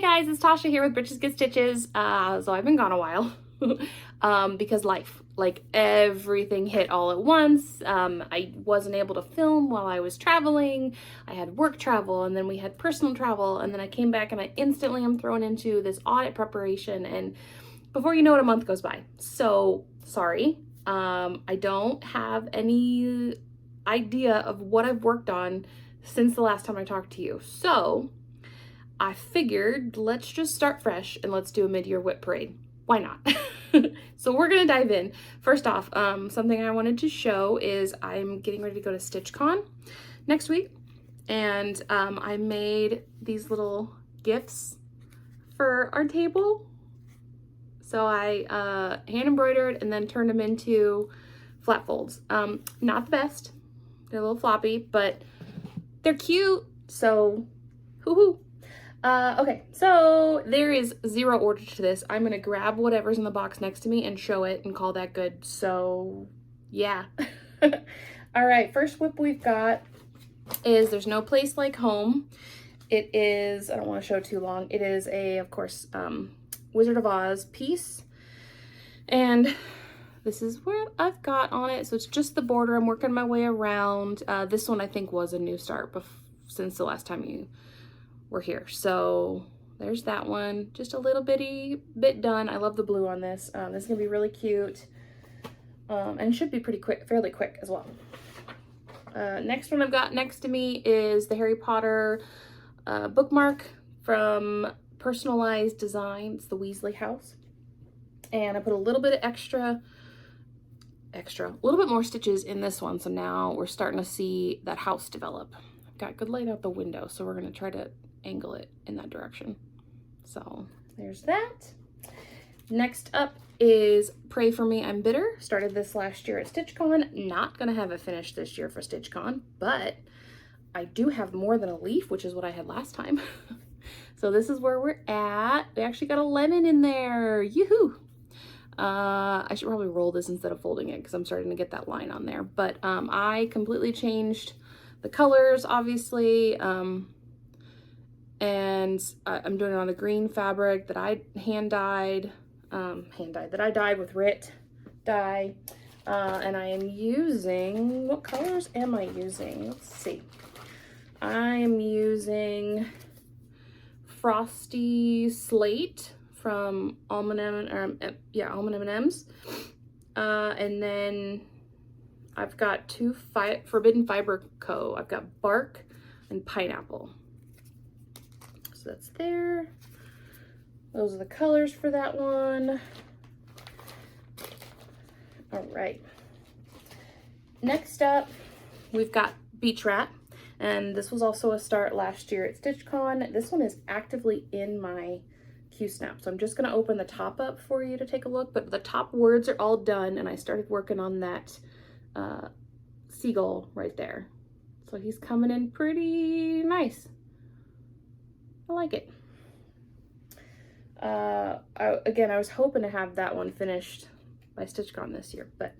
guys, it's Tasha here with Britches Get Stitches. So I've been gone a while because life, like everything hit all at once. I wasn't able to film while I was traveling. I had work travel and then we had personal travel, and then I came back and I instantly am thrown into this audit preparation, and before you know it, a month goes by. So sorry. I don't have any idea of what I've worked on since the last time I talked to you. So I figured let's just start fresh and let's do a mid-year WIP parade. Why not? So we're gonna dive in. First off, something I wanted to show is I'm getting ready to go to StitchCon next week, and I made these little gifts for our table. So I hand embroidered and then turned them into flat folds. Not the best, they're a little floppy, but they're cute, so hoo-hoo. Okay, so there is zero order to this. I'm gonna grab whatever's in the box next to me and show it and call that good. So yeah. All right, first WIP we've got is There's No Place Like Home. It is, I don't want to show too long. It is a, of course, Wizard of Oz piece, and this is what I've got on it. So it's just the border. I'm working my way around. This one I think was a new start since the last time you were here. So there's that one, just a little bit done. I love the blue on this. This is gonna be really cute, and should be pretty quick, fairly quick as well. Next one I've got next to me is the Harry Potter bookmark from Personalized Design. It's the Weasley house, and I put a little bit of extra, a little bit more stitches in this one. So now we're starting to see that house develop. I've got good light out the window, so we're gonna try to angle it in that direction. So there's that. Next up is Pray For Me, I'm Bitter. Started this last year at StitchCon. Not gonna have it finished this year for StitchCon, but I do have more than a leaf, which is what I had last time. So this is where we're at. We actually got a lemon in there. Yoo-hoo! I should probably roll this instead of folding it because I'm starting to get that line on there. But I completely changed the colors, obviously. And I'm doing it on a green fabric that I that I dyed with RIT dye. And I am using, what colors am I using? Let's see. I am using Frosty Slate from Almond M&M's. And then I've got two Forbidden Fiber Co. I've got Bark and Pineapple. So that's there. Those are the colors for that one. All right. Next up, we've got Beach Rat. And this was also a start last year at StitchCon. This one is actively in my Q-Snap. So I'm just gonna open the top up for you to take a look, but the top words are all done, and I started working on that seagull right there. So he's coming in pretty nice. I like it. Again, I was hoping to have that one finished by StitchCon this year, but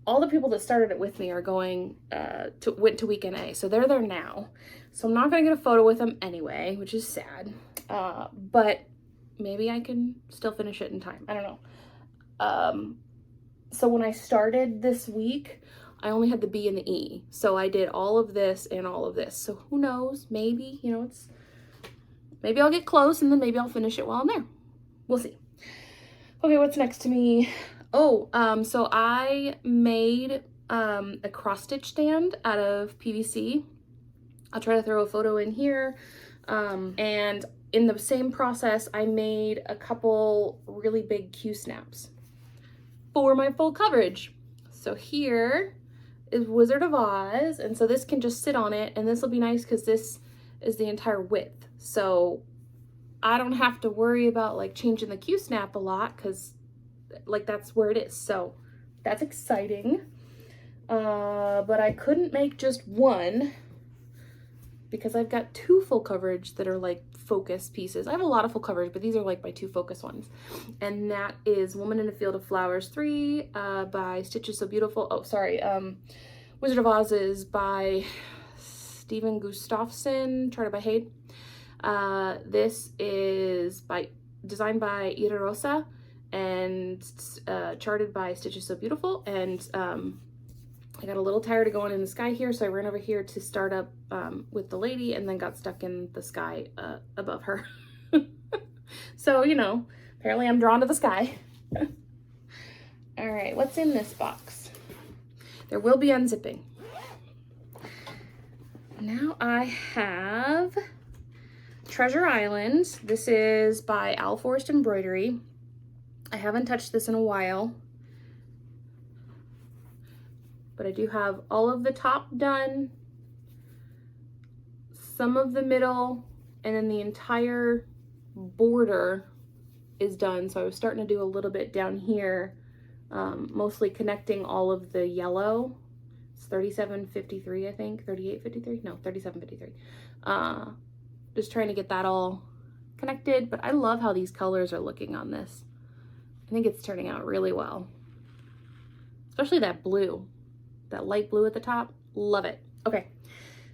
all the people that started it with me are went to weekend A, so they're there now. So I'm not gonna get a photo with them anyway, which is sad. But maybe I can still finish it in time. I don't know. So when I started this week, I only had the B and the E. So I did all of this and all of this. So who knows? Maybe, you know, maybe I'll get close and then maybe I'll finish it while I'm there. We'll see. Okay, what's next to me? Oh, so I made a cross stitch stand out of PVC. I'll try to throw a photo in here. And in the same process, I made a couple really big Q-snaps for my full coverage. So here is Wizard of Oz, and so this can just sit on it, and this will be nice because this is the entire width. So I don't have to worry about like changing the Q-snap a lot because like that's where it is. So that's exciting. But I couldn't make just one because I've got two full coverage that are like focus pieces. I have a lot of full coverage, but these are like my two focus ones. And that is Woman in a Field of Flowers 3 by Stitches So Beautiful. Oh, sorry. Wizard of Oz is by Stephen Gustafson, charted by Hayde. This is designed by Ira Rosa and charted by Stitches So Beautiful. And I got a little tired of going in the sky here, so I ran over here to start up with the lady and then got stuck in the sky above her. So, you know, apparently I'm drawn to the sky. All right, what's in this box? There will be unzipping. Now I have Treasure Island. This is by Owl Forest Embroidery. I haven't touched this in a while, but I do have all of the top done, some of the middle, and then the entire border is done. So I was starting to do a little bit down here, mostly connecting all of the yellow. It's 3753, I think, 3853, no, 3753. Just trying to get that all connected, but I love how these colors are looking on this. I think it's turning out really well, especially that blue, that light blue at the top. Love it. Okay,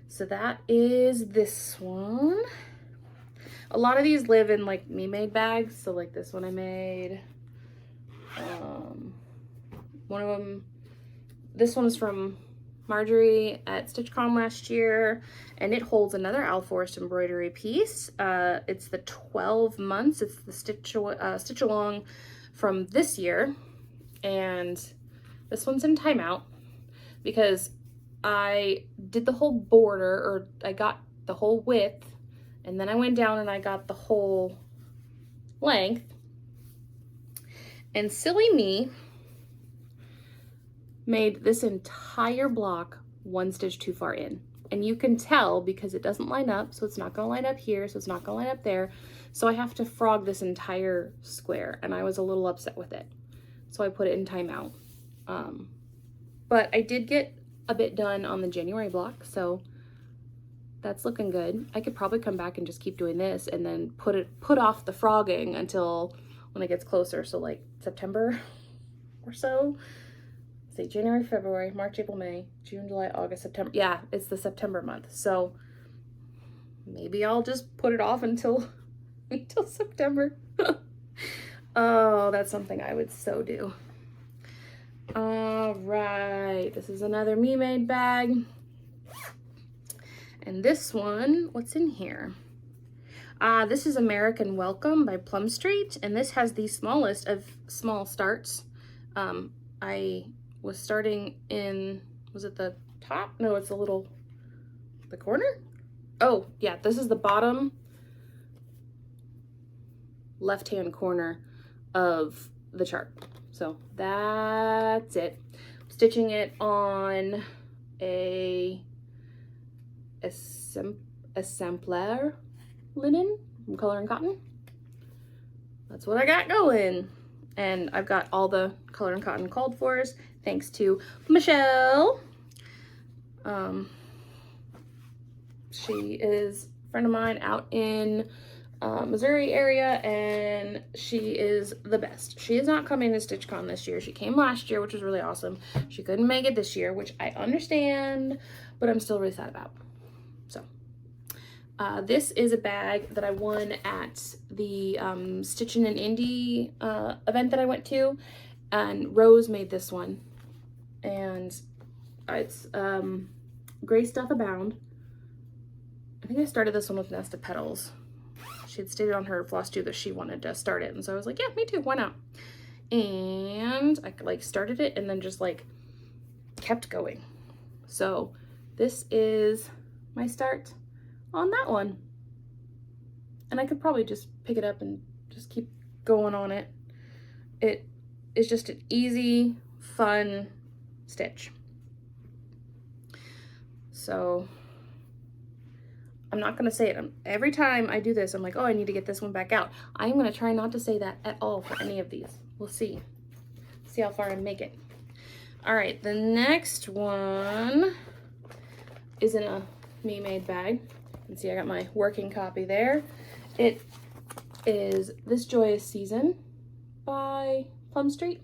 so that is this one. A lot of these live in like me-made bags. So like this one I made. One of them, this one's from Marjorie at StitchCon last year, and it holds another Owl Forest embroidery piece. It's the 12 months. It's the stitch along from this year, and this one's in timeout because I did the whole border, or I got the whole width, and then I went down and I got the whole length. And silly me made this entire block one stitch too far in. And you can tell because it doesn't line up, so it's not gonna line up here, so it's not gonna line up there. So I have to frog this entire square, and I was a little upset with it. So I put it in timeout. But I did get a bit done on the January block, so that's looking good. I could probably come back and just keep doing this and then put off the frogging until when it gets closer. So like September or so. Say January, February, March, April, May, June, July, August, September. Yeah, it's the September month. So maybe I'll just put it off until September. Oh, that's something I would so do. All right, this is another me-made bag. And this one, what's in here? This is American Welcome by Plum Street, and this has the smallest of small starts. I was starting in, was it the top? No, it's the corner? Oh, yeah, this is the bottom left-hand corner of the chart. So that's it. I'm stitching it on a exemplar linen from Color and Cotton. That's what I got going. And I've got all the Color and Cotton called fors, thanks to Michelle. She is a friend of mine out in Missouri area, and she is the best. She is not coming to StitchCon this year. She came last year, which was really awesome. She couldn't make it this year, which I understand, but I'm still really sad about. So this is a bag that I won at the Stitchin' and Indie event that I went to, and Rose made this one, and it's Gray Stuff Abound. I think I started this one with Nest of Petals. She had stated on her Flosstube that she wanted to start it, and so I was like, yeah, me too, why not? And I like started it and then just like kept going. So this is my start on that one, and I could probably just pick it up and just keep going on it. It is just an easy, fun stitch. So I'm not going to say it. Every time I do this, I'm like, oh, I need to get this one back out. I'm going to try not to say that at all for any of these. We'll see. See how far I make it. All right, the next one is in a me-made bag. You can see I got my working copy there. It is This Joyous Season by Plum Street.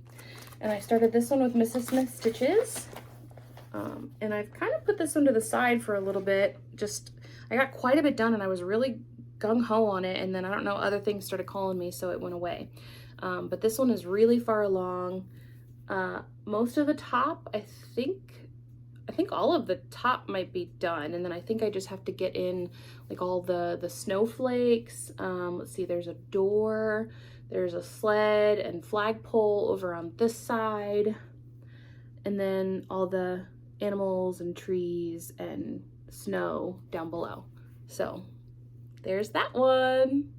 And I started this one with Mrs. Smith Stitches. And I've kind of put this one to the side for a little bit. I got quite a bit done, and I was really gung-ho on it, and then I don't know, other things started calling me, so it went away. But this one is really far along. Most of the top, I think all of the top might be done, and then I think I just have to get in like all the snowflakes. Let's see, there's a door, there's a sled and flagpole over on this side, and then all the animals and trees and snow down below. So there's that one.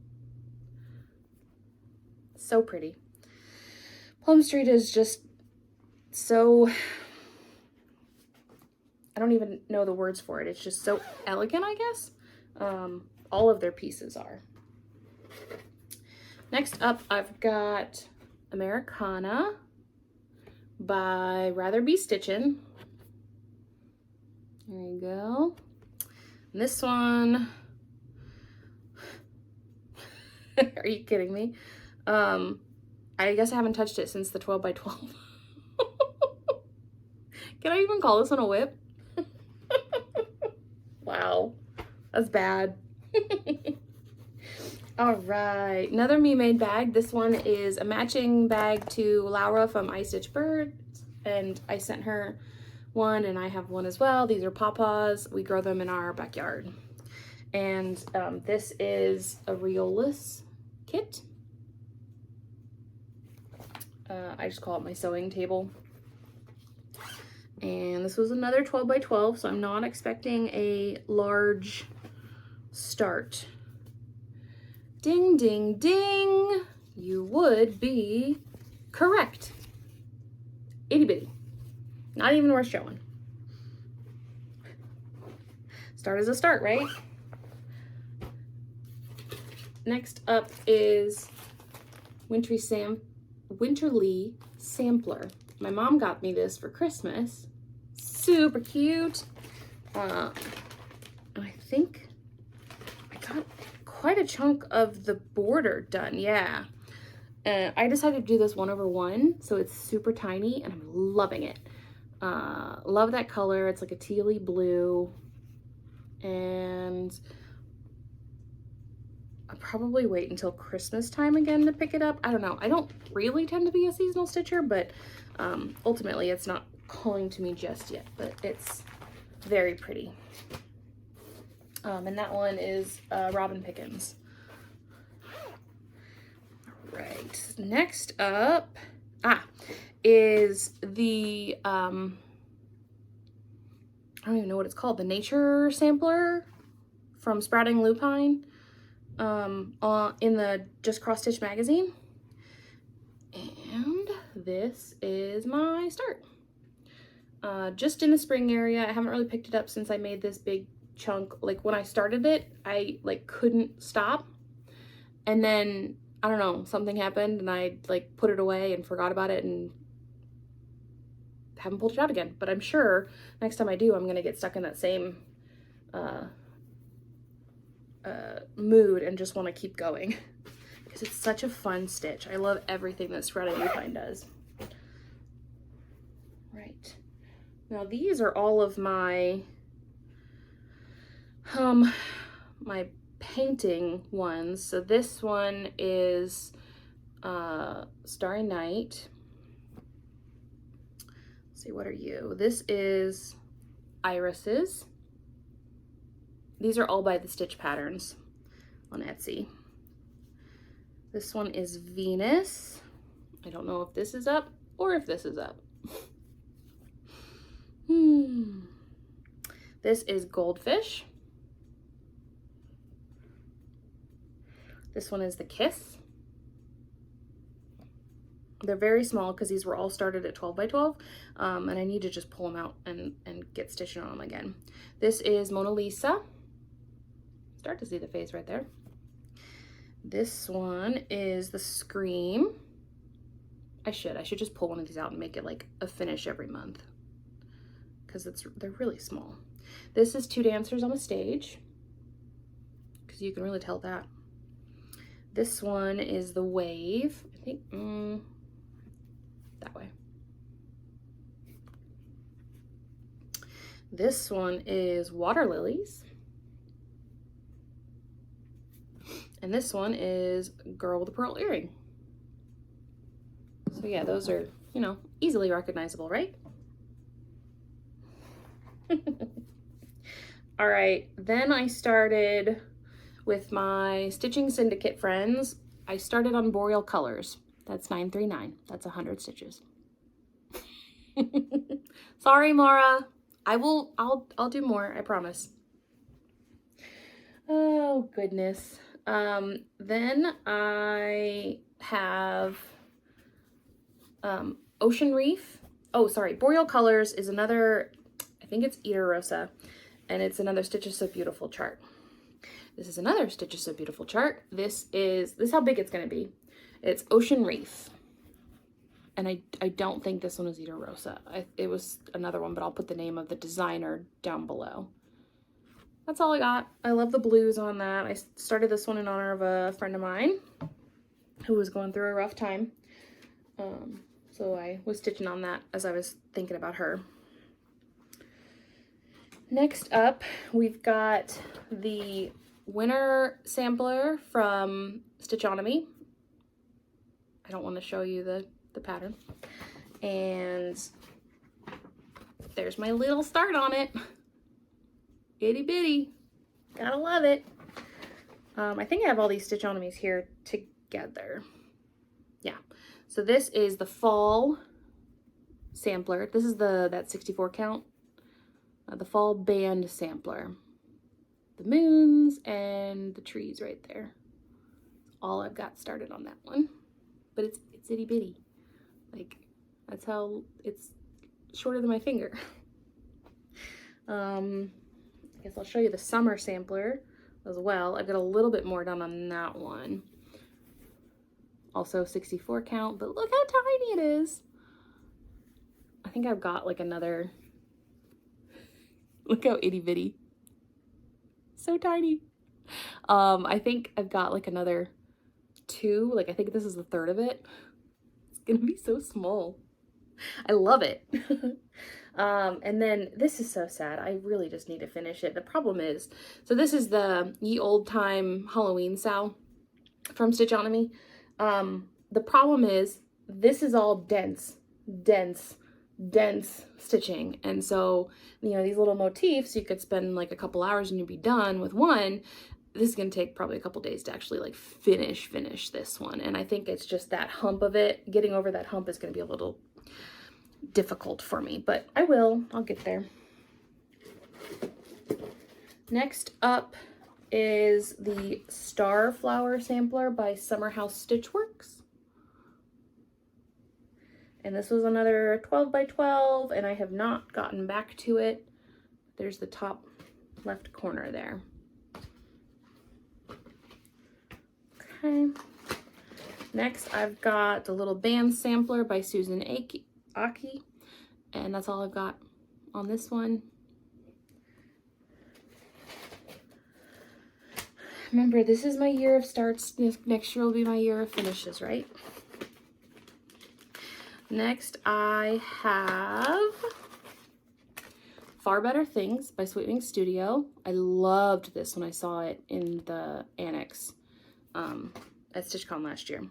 So pretty. Plum Street is just so, I don't even know the words for it. It's just so elegant, I guess. All of their pieces are. Next up, I've got Americana by Rather Be Stitchin'. There you go. And this one, are you kidding me? I guess I haven't touched it since the 12 by 12. Can I even call this one a whip? Wow, that's bad. All right, another Me Made bag. This one is a matching bag to Laura from I Stitch Birds, and I sent her one, and I have one as well. These are pawpaws. We grow them in our backyard. And this is a reelless kit. I just call it my sewing table. And this was another 12 by 12, so I'm not expecting a large start. Ding, ding, ding. You would be correct. Itty bitty. Not even worth showing. Start is a start, right? Next up is Winterly Sampler. My mom got me this for Christmas. Super cute. I think I got quite a chunk of the border done. Yeah. I decided to do this 1/1, so it's super tiny, and I'm loving it. Love that color. It's like a tealy blue, and I'll probably wait until Christmas time again to pick it up. I don't know. I don't really tend to be a seasonal stitcher, but ultimately it's not calling to me just yet, but it's very pretty. And that one is Robin Pickens. All right, next up is the I don't even know what it's called, the Nature Sampler from Sprouting Lupine in the Just Cross Stitch magazine. And this is my start. Just in the spring area. I haven't really picked it up since I made this big chunk. Like when I started it, I like couldn't stop, and then I don't know, something happened and I like put it away and forgot about it and haven't pulled it out again. But I'm sure next time I do, I'm gonna get stuck in that same mood and just want to keep going because it's such a fun stitch. I love everything that Sprouting Lupine does. Right, now these are all of my my painting ones. So this one is Starry Night. Let's see, what are you? This is Irises. These are all by the Stitch Patterns on Etsy. This one is Venus. I don't know if this is up or if this is up. This is Goldfish. This one is the Kiss. They're very small because these were all started at 12 by 12, and I need to just pull them out and get stitching on them again. This is Mona Lisa. Start to see the face right there. This one is the Scream. I should just pull one of these out and make it like a finish every month because they're really small. This is Two Dancers on a Stage, because you can really tell that. This one is the Wave. I think that way. This one is Water Lilies. And this one is Girl with a Pearl Earring. So yeah, those are, you know, easily recognizable, right? All right, then I started with my Stitching Syndicate friends. I started on Boreal Colors. That's 939. That's 100 stitches. Sorry, Mara. I'll do more, I promise. Oh, goodness. Then I have Ocean Reef. Oh, sorry. Boreal Colors is another, I think it's Ida Rosa, and it's another Stitches So Beautiful chart. This is another Stitches So Beautiful chart. This is how big it's going to be. It's Ocean Reef. And I don't think this one is Ida Rosa. It was another one, but I'll put the name of the designer down below. That's all I got. I love the blues on that. I started this one in honor of a friend of mine who was going through a rough time. So I was stitching on that as I was thinking about her. Next up, we've got the winter sampler from Stitchonomy. I don't want to show you the pattern. And there's my little start on it. Itty bitty. Gotta love it. I think I have all these Stitchonomies here together. Yeah. So this is the fall sampler. This is that 64 count. The fall band sampler. The moons and the trees right there. All I've got started on that one. But it's itty bitty. Like, that's how it's shorter than my finger. I guess I'll show you the summer sampler as well. I've got a little bit more done on that one. Also 64 count, but look how tiny it is. I think I've got like another, look how itty bitty. So tiny. I think I've got like another 2, like I think this is the 3rd of it. It's gonna be so small. I love it. And then this is so sad. I really just need to finish it. The problem is, so this is the Ye Old Time Halloween Sow from Stitchonomy. The problem is this is all dense stitching. And so, you know, these little motifs, you could spend like a couple hours and you'd be done with one. This is going to take probably a couple days to actually like finish this one. And I think it's just that hump of it. Getting over that hump is going to be a little difficult for me, but I'll get there. Next up is the Star Flower Sampler by Summerhouse Stitchworks. And this was another 12 by 12, and I have not gotten back to it. There's the top left corner there. Okay. Next, I've got the little band sampler by Susan Aki, and that's all I've got on this one. Remember, this is my year of starts. Next year will be my year of finishes, right? Next, I have Far Better Things by Sweet Wing Studio. I loved this when I saw it in the annex at StitchCon last year.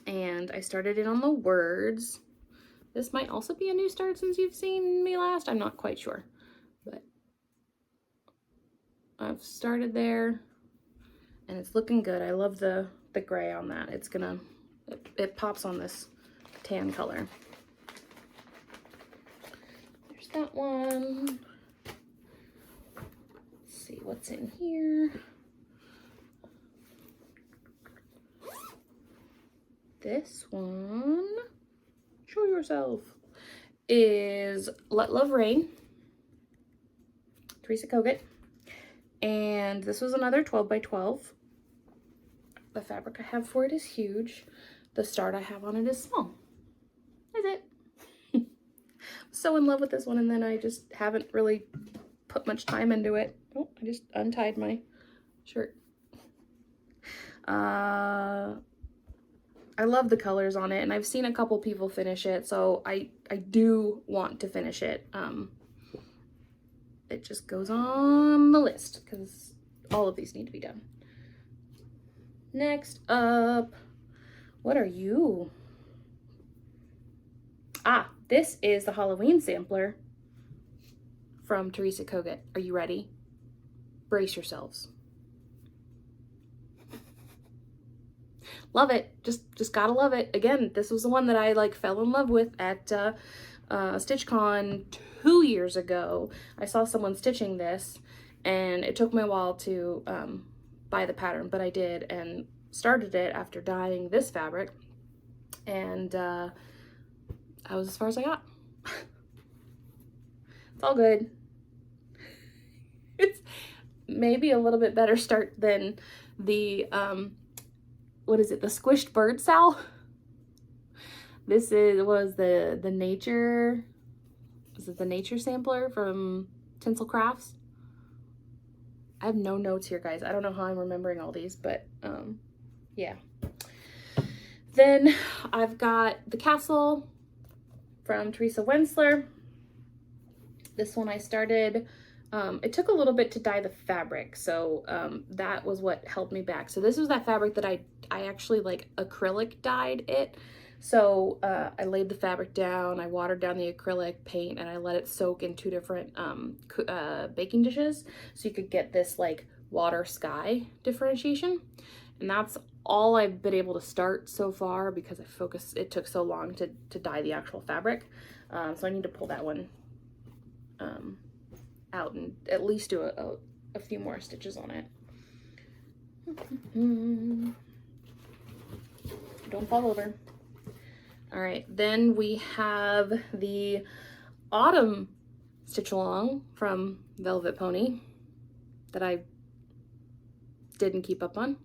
And I started it on the words. This might also be a new start since you've seen me last. I'm not quite sure. But I've started there. And it's looking good. I love the gray on that. It's gonna, it pops on this tan color. There's that one. Let's see what's in here. This one, show yourself, is Let Love Rain, Teresa Kogut. And this was another 12 by 12. The fabric I have for it is huge. The start I have on it is small. That's it. I'm so in love with this one, and then I just haven't really put much time into it. Oh, I just untied my shirt. I love the colors on it, and I've seen a couple people finish it, so I do want to finish it. It just goes on the list because all of these need to be done. Next up, what are you? Ah, this is the Halloween sampler from Teresa Kogut. Are you ready? Brace yourselves. Love it. Just gotta love it. Again, this was the one that I like fell in love with at StitchCon 2 years ago. I saw someone stitching this, and it took me a while to buy the pattern, but I did, and started it after dyeing this fabric, and I was as far as I got. It's all good. It's maybe a little bit better start than the what is it, the squished bird sow? This was the nature, was it the nature sampler from Tinsel Crafts? I have no notes here, guys. I don't know how I'm remembering all these, but yeah. Then I've got the castle from Teresa Wensler. This one I started, it took a little bit to dye the fabric, so that was what held me back. So this was that fabric that I actually like acrylic dyed it. So I laid the fabric down, I watered down the acrylic paint, and I let it soak in 2 different baking dishes, so you could get this like water sky differentiation. And that's all I've been able to start so far because it took so long to dye the actual fabric. So I need to pull that one out and at least do a few more stitches on it. Don't fall over. All right, then we have the autumn stitch along from Velvet Pony that I didn't keep up on.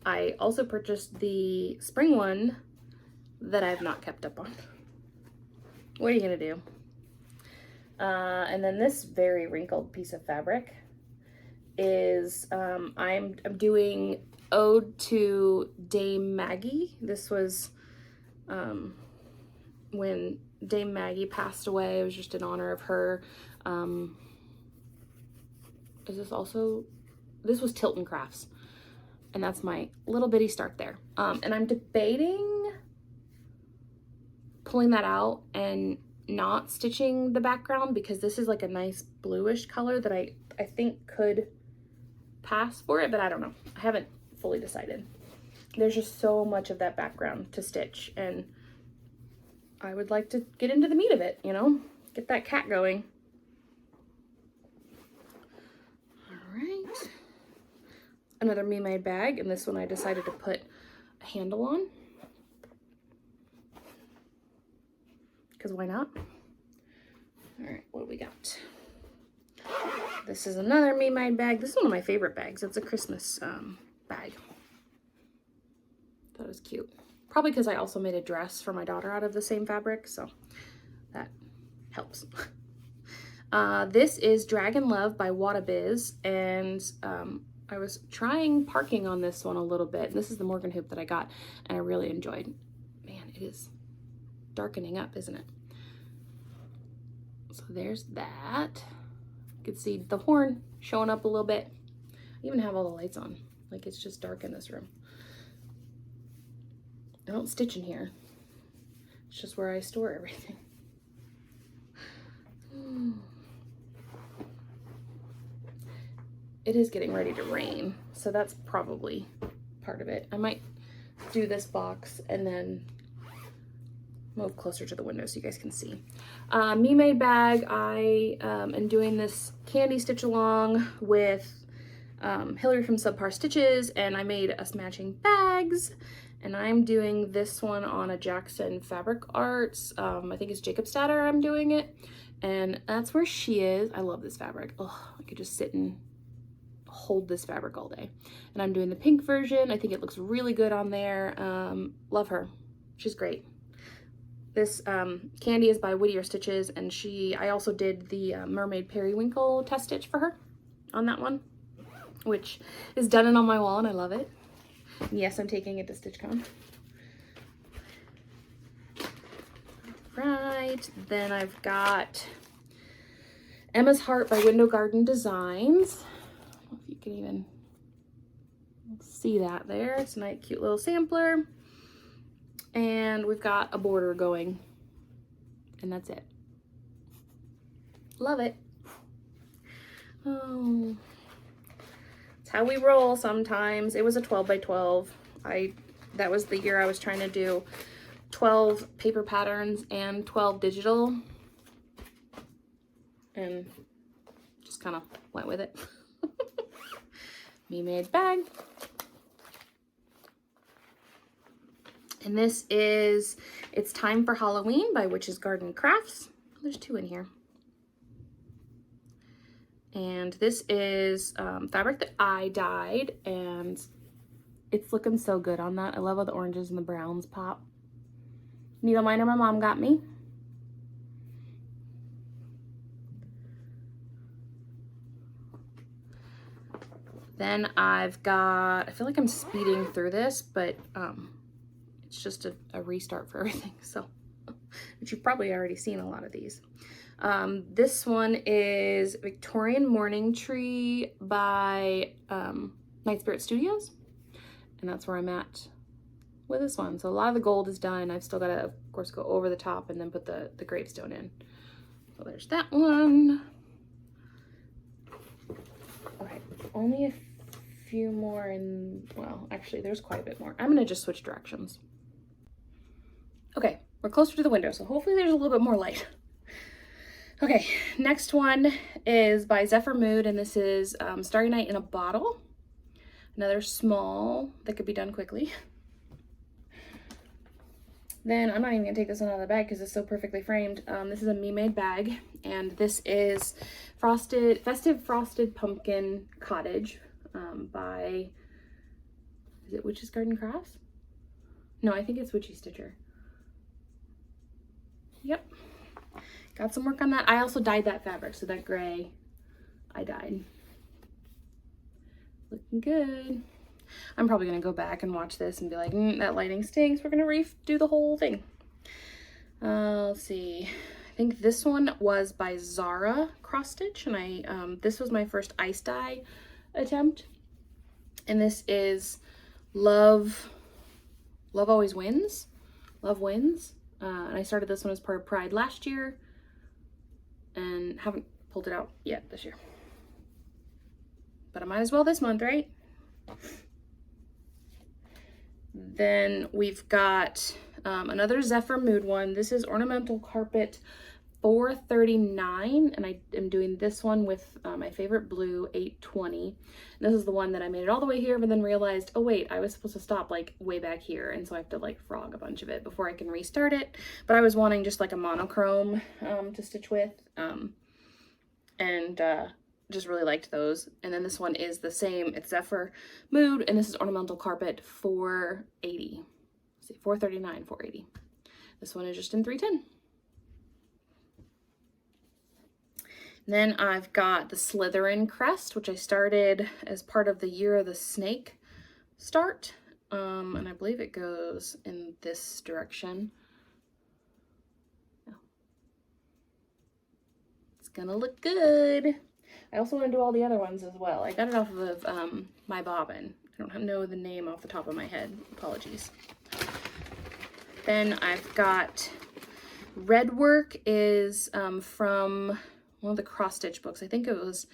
I also purchased the spring one that I have not kept up on. What are you gonna do? And then this very wrinkled piece of fabric is, I'm doing Ode to Dame Maggie. This was when Dame Maggie passed away. It was just in honor of her. Is this also, this was Tilton Crafts. And that's my little bitty start there. And I'm debating pulling that out and not stitching the background, because this is like a nice bluish color that I think could pass for it, but I don't know. I haven't fully decided. There's just so much of that background to stitch, and I would like to get into the meat of it, you know, get that cat going. All right. Another Me Made bag, and this one I decided to put a handle on, because why not? All right, what do we got? This is another Me Made bag. This is one of my favorite bags. It's a Christmas bag. That was cute. Probably because I also made a dress for my daughter out of the same fabric, so that helps. This is Dragon Love by Wadabiz, and I was trying parking on this one a little bit. This is the Morgan hoop that I got, and I really enjoyed. Man, it is darkening up, isn't it? So there's that. You can see the horn showing up a little bit. I even have all the lights on. Like, it's just dark in this room. I don't stitch in here. It's just where I store everything. It is getting ready to rain, so that's probably part of it. I might do this box and then move closer to the window so you guys can see. Me Made bag, I am doing this candy stitch along with Hillary from Subpar Stitches, and I made us matching bags, and I'm doing this one on a Jackson Fabric Arts. I think it's Jacob Statter I'm doing it, and that's where she is. I love this fabric. Oh, I could just sit and hold this fabric all day. And I'm doing the pink version. I think it looks really good on there. Love her. She's great. This candy is by Whittier Stitches, and I also did the Mermaid Periwinkle test stitch for her on that one, which is done and on my wall, and I love it. And yes, I'm taking it to StitchCon. Right, then I've got Emma's Heart by Window Garden Designs. I don't know if you can even See that there. It's a nice, cute little sampler. And we've got a border going. And that's it. Love it. Oh, it's how we roll sometimes. It was a 12 by 12. That was the year I was trying to do 12 paper patterns and 12 digital. And just kind of went with it. Me made bag. And this is It's Time for Halloween by Witch's Garden Crafts. There's 2 in here. And this is fabric that I dyed, and it's looking so good on that. I love how the oranges and the browns pop. Needle liner my mom got me. Then I've got, I feel like I'm speeding through this, but it's just a restart for everything. So, but you've probably already seen a lot of these. This one is Victorian Morning Tree by Night Spirit Studios. And that's where I'm at with this one. So a lot of the gold is done. I've still got to, of course, go over the top and then put the gravestone in. So there's that one. Okay, only a few more in, well, actually there's quite a bit more. I'm gonna just switch directions. Okay, we're closer to the window, so hopefully there's a little bit more light. Okay, next one is by Zephyr Mood, and this is Starry Night in a Bottle. Another small that could be done quickly. Then I'm not even gonna take this one out of the bag because it's so perfectly framed. This is a me-made bag, and this is Festive Frosted Pumpkin Cottage by, is it Witch's Garden Crafts? No, I think it's Witchy Stitcher. Yep. Got some work on that. I also dyed that fabric, so that gray I dyed. Looking good. I'm probably gonna go back and watch this and be like, that lighting stinks. We're gonna redo the whole thing. Let's see. I think this one was by Zara Cross Stitch, and this was my first ice dye attempt. And this is Love Always Wins. Love Wins. And I started this one as part of Pride last year, and haven't pulled it out yet this year. But I might as well this month, right? Then we've got another Zephyr Mood one. This is Ornamental Carpet 439, and I am doing this one with my favorite blue 820. This is the one that I made it all the way here, but then realized, oh wait, I was supposed to stop like way back here, and so I have to like frog a bunch of it before I can restart it. But I was wanting just like a monochrome to stitch with, and just really liked those. And then this one is the same. It's Zephyr Mood, and this is Ornamental Carpet 480. Let's see, 439, 480. This one is just in 310. Then I've got the Slytherin crest, which I started as part of the Year of the Snake start. And I believe it goes in this direction. Yeah. It's gonna look good. I also want to do all the other ones as well. I got it off of my bobbin. I don't know the name off the top of my head. Apologies. Then I've got Red Work is from one of the cross stitch books. I think it was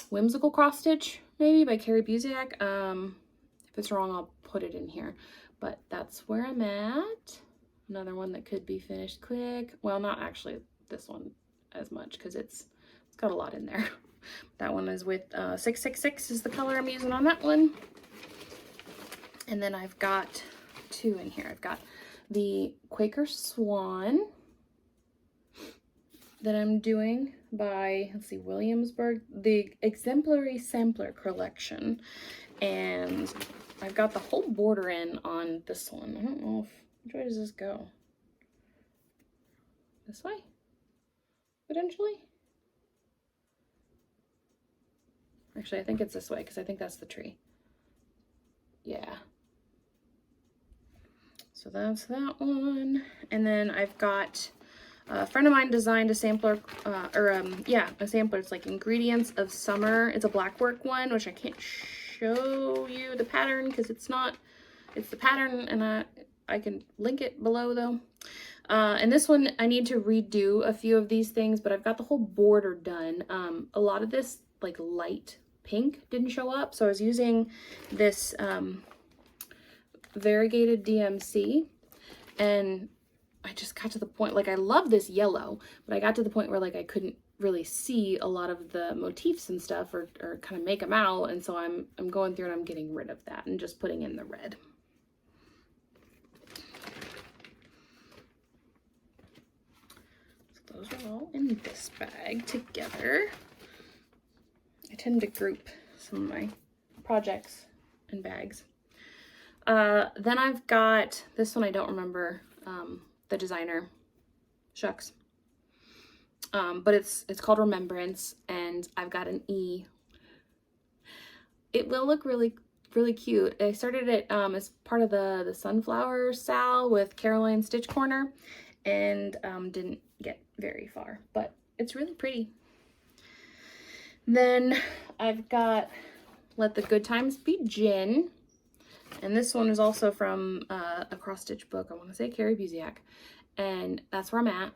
Whimsical Cross Stitch, maybe, by Carrie Busiak. If it's wrong, I'll put it in here. But that's where I'm at. Another one that could be finished quick. Well, not actually this one as much, because it's got a lot in there. That one is with 666 is the color I'm using on that one. And then I've got 2 in here. I've got the Quaker Swan that I'm doing by, let's see, Williamsburg, the Exemplary Sampler Collection. And I've got the whole border in on this one. I don't know which way does this go? This way? Potentially? Actually, I think it's this way because I think that's the tree. Yeah. So that's that one. And then I've got a friend of mine designed a sampler, a sampler. It's like Ingredients of Summer. It's a blackwork one, which I can't show you the pattern because it's the pattern, and I can link it below though. And this one, I need to redo a few of these things, but I've got the whole border done. A lot of this like light pink didn't show up, so I was using this variegated DMC, and I just got to the point, like I love this yellow, but I got to the point where like I couldn't really see a lot of the motifs and stuff or kind of make them out, and so I'm going through and I'm getting rid of that and just putting in the red. So those are all in this bag together. I tend to group some of my projects in bags. Then I've got this one, I don't remember the designer, shucks. But it's called Remembrance, and I've got an E. It will look really, really cute. I started it as part of the Sunflower Sal with Caroline Stitch Corner, and didn't get very far, but it's really pretty. Then I've got Let the Good Times Begin. And this one is also from a cross-stitch book. I want to say Carrie Busiak. And that's where I'm at.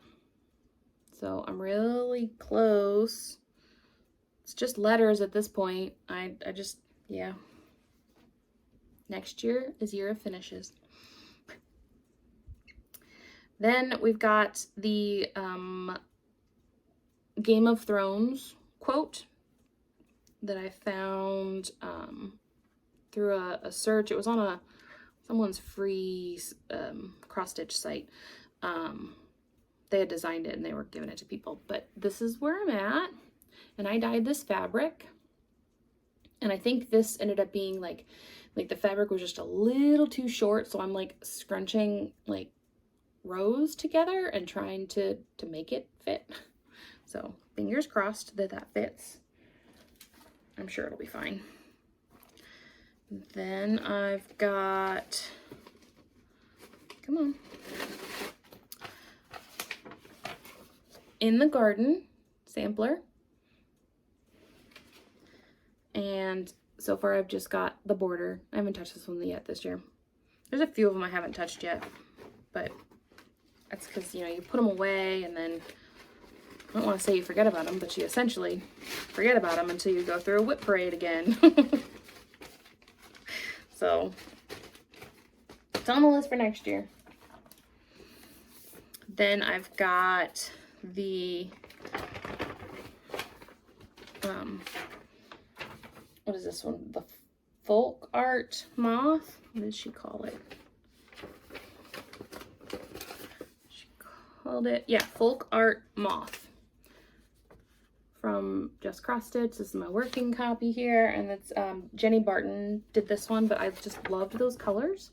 So I'm really close. It's just letters at this point. I just, yeah. Next year is year of finishes. Then we've got the Game of Thrones quote that I found through a search. It was on someone's free cross-stitch site. They had designed it and they were giving it to people, but this is where I'm at. And I dyed this fabric, and I think this ended up being like the fabric was just a little too short, so I'm like scrunching like rows together and trying to make it fit. So fingers crossed that that fits. I'm sure it'll be fine. Then I've got, come on, In the Garden sampler. And so far I've just got the border. I haven't touched this one yet this year. There's a few of them I haven't touched yet, but that's because, you know, you put them away and then, I don't want to say you forget about them, but you essentially forget about them until you go through a WIP parade again. So it's on the list for next year. Then I've got the what is this one? The Folk Art Moth. What did she call it? She called it, yeah, Folk Art Moth. From Just Cross Stitch. This is my working copy here, and it's Jenny Barton did this one, but I just loved those colors,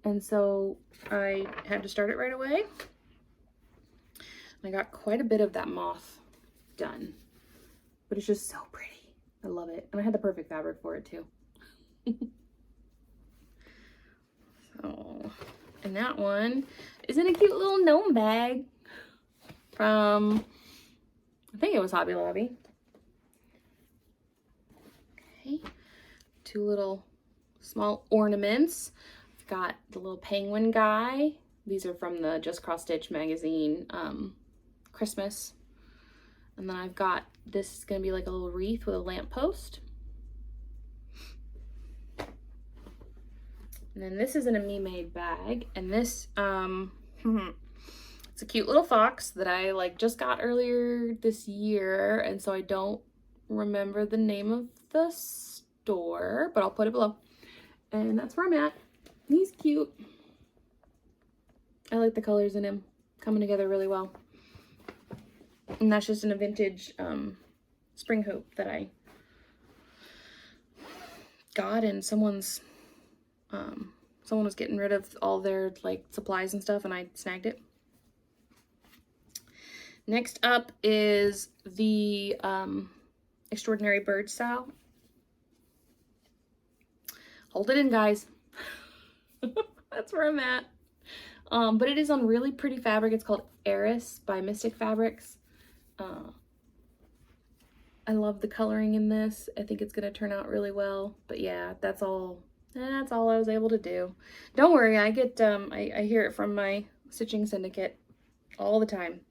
and so I had to start it right away. I got quite a bit of that moth done, but it's just so pretty. I love it, and I had the perfect fabric for it too. So, and that one is in a cute little gnome bag from, I think it was Hobby Lobby. Okay, two little small ornaments. I've got the little penguin guy. These are from the Just Cross Stitch magazine Christmas. And then I've got, this is gonna be like a little wreath with a lamppost. And then this is in a Me Made bag, and this it's a cute little fox that I like just got earlier this year, and so I don't remember the name of the store, but I'll put it below. And that's where I'm at. He's cute. I like the colors in him coming together really well. And that's just in a vintage spring hoop that I got, and someone was getting rid of all their like supplies and stuff, and I snagged it. Next up is the Extraordinary Bird Sow. Hold it in, guys. That's where I'm at. But it is on really pretty fabric. It's called Eris by Mystic Fabrics. I love the coloring in this. I think it's gonna turn out really well. But yeah, that's all I was able to do. Don't worry, I get I hear it from my stitching syndicate all the time.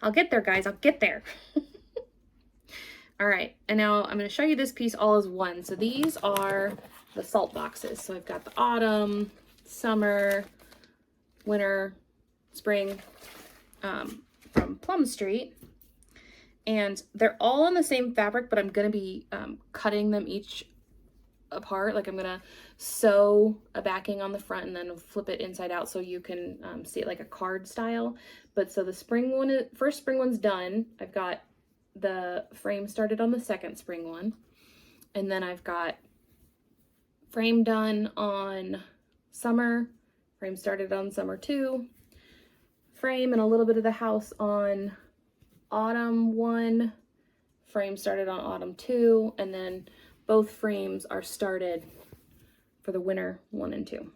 I'll get there, guys. I'll get there. All right, and now I'm going to show you this piece all as one. So these are the salt boxes. So I've got the autumn, summer, winter, spring from Plum Street. And they're all on the same fabric, but I'm going to be cutting them each apart. Like I'm going to sew a backing on the front and then flip it inside out so you can see it like a card style. But so the spring one, first spring one's done. I've got the frame started on the second spring one, and then I've got frame done on summer, frame started on summer 2, frame and a little bit of the house on autumn 1, frame started on autumn 2, and then both frames are started for the winter 1 and 2.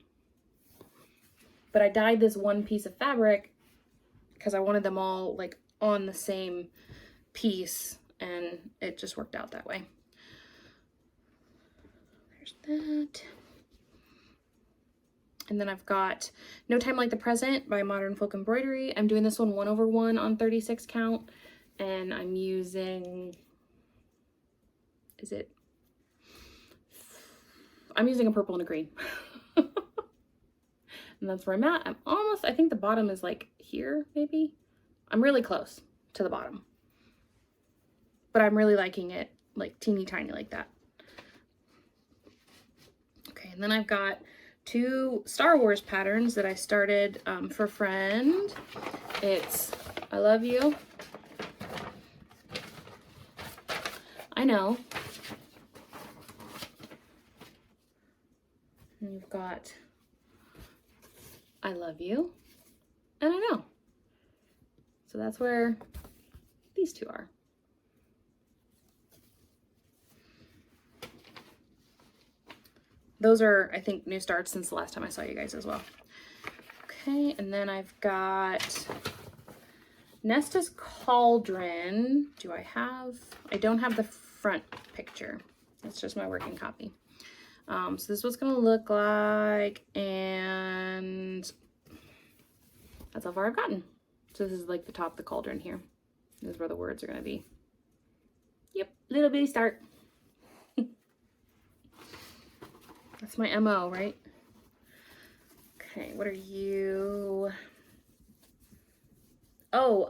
But I dyed this one piece of fabric because I wanted them all like on the same piece, and it just worked out that way. There's that. And then I've got No Time Like the Present by Modern Folk Embroidery. I'm doing this one 1/1 on 36 count, and I'm using, I'm using a purple and a green. And that's where I'm at. I'm almost, I think the bottom is like here, maybe. I'm really close to the bottom. But I'm really liking it like teeny tiny like that. Okay, and then I've got 2 Star Wars patterns that I started for friend. It's I Love You. I know. And you've got I Love You and I Know. So that's where these 2 are. Those are, I think, new starts since the last time I saw you guys as well. Okay, and then I've got Nesta's Cauldron. I don't have the front picture. It's just my working copy. So this is what's gonna look like, and that's how far I've gotten. So this is like the top of the cauldron here. This is where the words are gonna be. Yep, little bitty start. That's my MO, right? Okay, what are you? Oh,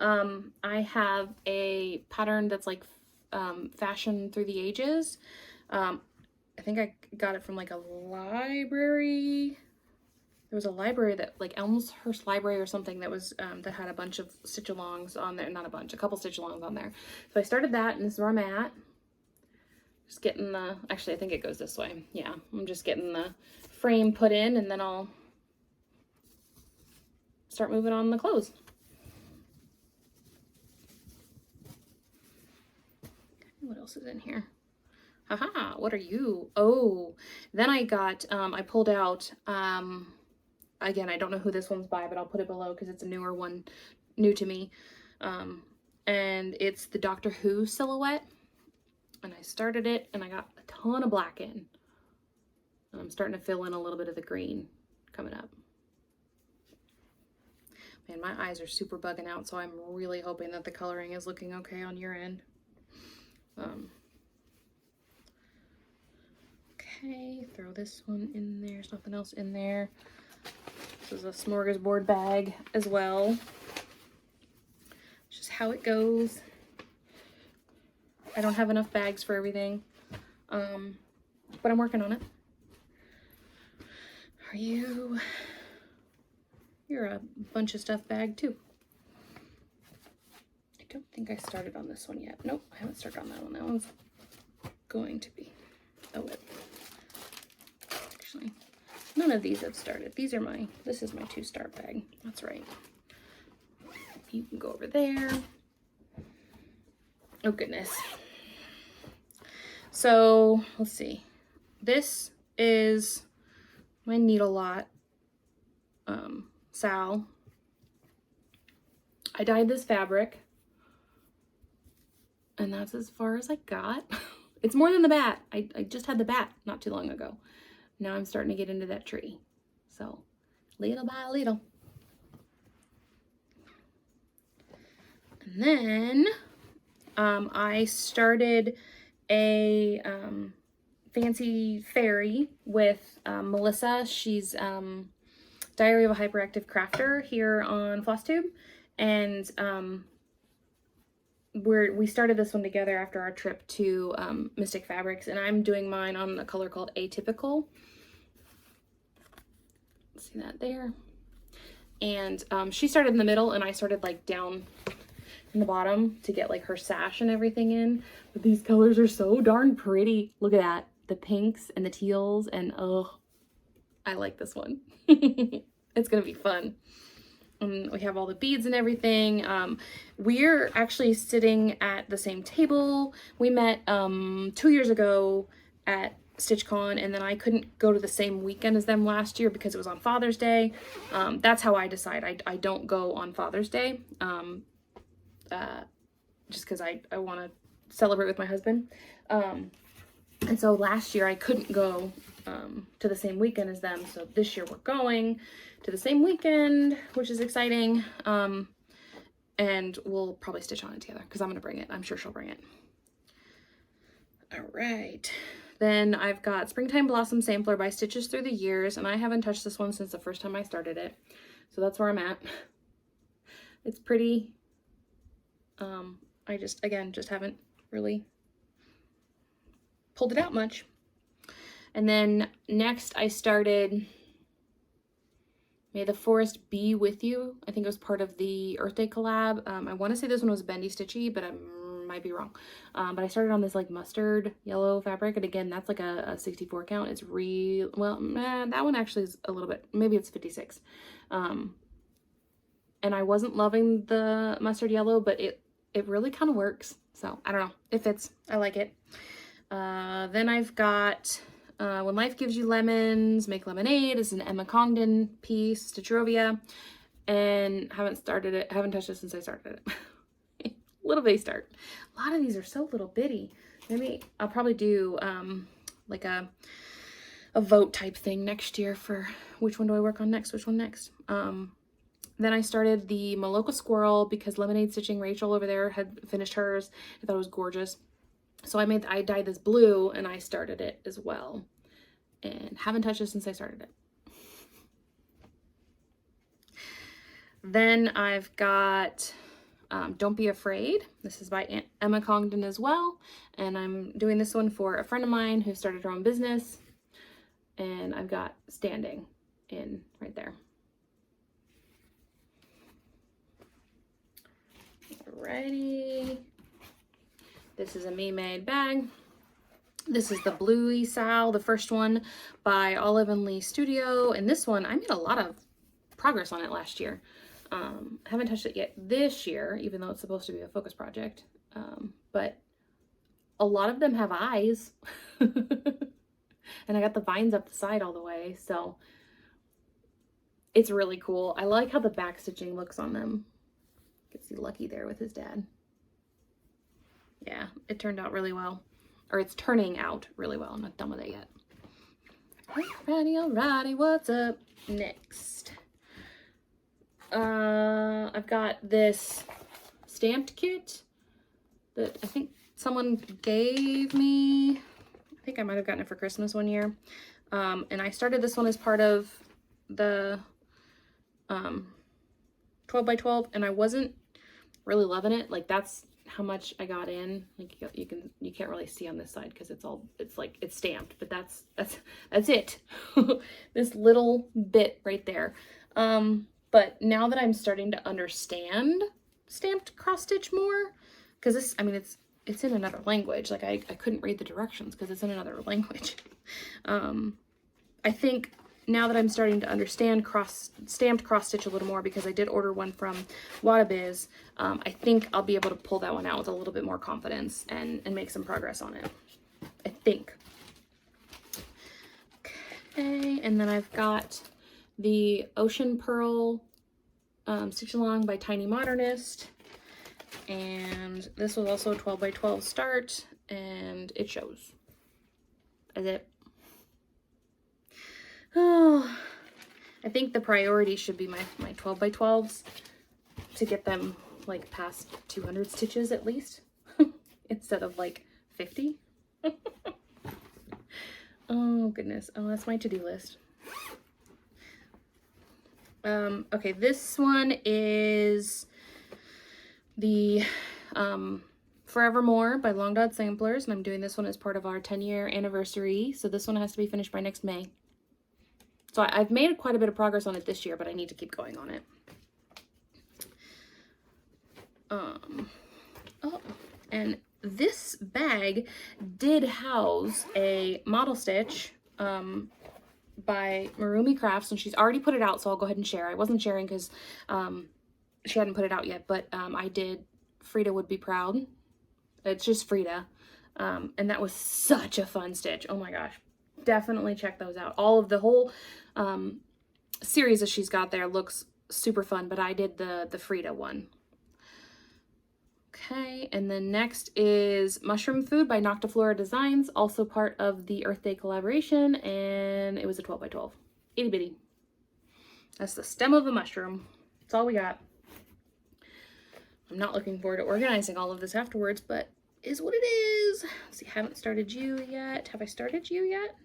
I have a pattern that's like fashion through the ages. I think I got it from like a library. There was a library that like Elmhurst Library or something that was that had a bunch of stitch-alongs on there. Not a bunch, a couple stitch-alongs on there. So I started that, and this is where I'm at. Just getting the, actually I think it goes this way. Yeah, I'm just getting the frame put in, and then I'll start moving on the clothes. What else is in here? Haha, what are you? Oh, then I got, I pulled out, again, I don't know who this one's by, but I'll put it below because it's a newer one, new to me. And it's the Doctor Who silhouette. And I started it, and I got a ton of black in. And I'm starting to fill in a little bit of the green coming up. Man, my eyes are super bugging out, so I'm really hoping that the coloring is looking okay on your end. Okay, throw this one in there. There's nothing else in there. This is a smorgasbord bag as well. It's just how it goes. I don't have enough bags for everything, but I'm working on it. Are you? You're a bunch of stuff bag too. I don't think I started on this one yet. Nope, I haven't started on that one. That one's going to be a whip. Actually, none of these have started. These are this is my 2-star bag. That's right. You can go over there. Oh goodness. So let's see. This is my needle lot. Sal. I dyed this fabric. And that's as far as I got. It's more than the bat. I just had the bat not too long ago. Now I'm starting to get into that tree. So little by little. And then I started a fancy fairy with Melissa. She's Diary of a Hyperactive Crafter here on Flosstube. And we started this one together after our trip to Mystic Fabrics, and I'm doing mine on a color called Atypical. See that there? And she started in the middle, and I started like down in the bottom to get like her sash and everything in. But these colors are so darn pretty. Look at that. The pinks and the teals, and oh, I like this one. It's gonna be fun. We have all the beads and everything. We're actually sitting at the same table. We met 2 years ago at StitchCon, and then I couldn't go to the same weekend as them last year because it was on Father's Day. That's how I decide. I don't go on Father's Day just because I want to celebrate with my husband. And so last year I couldn't go to the same weekend as them. So this year we're going to the same weekend, which is exciting. And we'll probably stitch on it together because I'm going to bring it. I'm sure she'll bring it. All right. Then I've got Springtime Blossom Sampler by Stitches Through the Years, and I haven't touched this one since the first time I started it. So that's where I'm at. It's pretty. I just haven't really pulled it out much. And then next I started May the Forest Be With You. I think it was part of the Earth Day collab. I want to say this one was Bendy Stitchy, but I might be wrong. But I started on this like mustard yellow fabric, and again, that's like a 64 count. It's real, well, that one actually is a little bit, maybe it's 56. And I wasn't loving the mustard yellow, but it really kind of works. So I don't know, it fits. I like it. Then I've got When Life Gives You Lemons, Make Lemonade. This is an Emma Congdon piece, Stitcherovia, and haven't touched it since I started it. Little bitty start. A lot of these are so little bitty. Maybe I'll probably do like a vote type thing next year for which one do I work on next, which one next. Then I started the Maloka Squirrel because Lemonade Stitching Rachel over there had finished hers. I thought it was gorgeous. So I dyed this blue and I started it as well. And haven't touched it since I started it. Then I've got Don't Be Afraid. This is by Emma Congdon as well. And I'm doing this one for a friend of mine who started her own business. And I've got Standing in right there. Alrighty. This is a me-made bag. This is the Bluey Sal, the first one by Olive and Lee Studio. And this one, I made a lot of progress on it last year. Haven't touched it yet this year, even though it's supposed to be a focus project. But a lot of them have eyes. And I got the vines up the side all the way, so it's really cool. I like how the back stitching looks on them. You can see Lucky there with his dad. Yeah, it turned out really well. Or it's turning out really well. I'm not done with it yet. Alrighty, what's up next? I've got this stamped kit that I think someone gave me. I think I might have gotten it for Christmas one year. And I started this one as part of the 12 by 12, and I wasn't really loving it. Like, that's how much I got in. Like, you can't really see on this side because it's stamped, but that's it. This little bit right there. But now that I'm starting to understand stamped cross stitch more, because this, I mean, it's in another language. Like, I couldn't read the directions because it's in another language. I think now that I'm starting to understand stamped cross stitch a little more, because I did order one from Wadabiz, I think I'll be able to pull that one out with a little bit more confidence and make some progress on it. I think. Okay, and then I've got the Ocean Pearl Stitch Along by Tiny Modernist. And this was also a 12 by 12 start, and it shows. Is it? Oh, I think the priority should be my 12 by 12s to get them like past 200 stitches at least instead of like 50. Oh goodness. Oh, that's my to-do list. Okay, this one is the Forevermore by Long Dot Samplers, and I'm doing this one as part of our 10-year anniversary, so this one has to be finished by next May. So I've made quite a bit of progress on it this year, but I need to keep going on it. Oh, and this bag did house a model stitch by Marumi Crafts, and she's already put it out, so I'll go ahead and share. I wasn't sharing because she hadn't put it out yet, but I did Frida Would Be Proud. It's just Frida. And that was such a fun stitch. Oh my gosh. Definitely check those out. All of the whole series that she's got there looks super fun, but I did the Frida one. Okay, and then next is Mushroom Food by Noctiflora Designs, also part of the Earth Day collaboration, and it was a 12 by 12. Itty bitty. That's the stem of the mushroom. That's all we got. I'm not looking forward to organizing all of this afterwards, but is what it is. Let's see, haven't started you yet. Have I started you yet?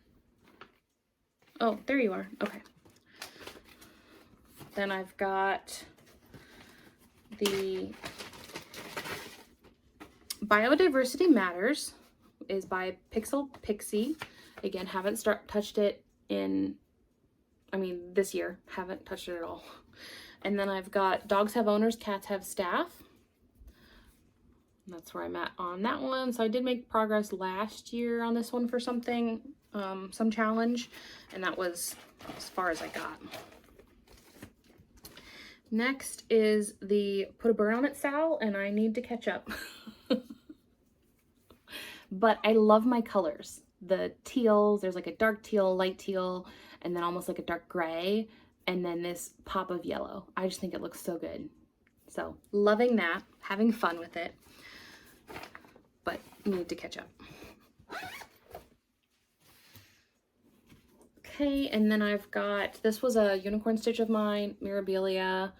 Oh, there you are. Okay. Then I've got the Biodiversity Matters is by Pixel Pixie. Again, haven't touched it in, this year. Haven't touched it at all. And then I've got Dogs Have Owners, Cats Have Staff. That's where I'm at on that one. So I did make progress last year on this one for something, some challenge, and that was as far as I got. Next is the Put a Burn on It Sal, and I need to catch up. But I love my colors. The teals, there's like a dark teal, light teal, and then almost like a dark gray, and then this pop of yellow. I just think it looks so good. So loving that, having fun with it, but need to catch up. Okay, and then I've got, this was a unicorn stitch of mine, Mirabilia,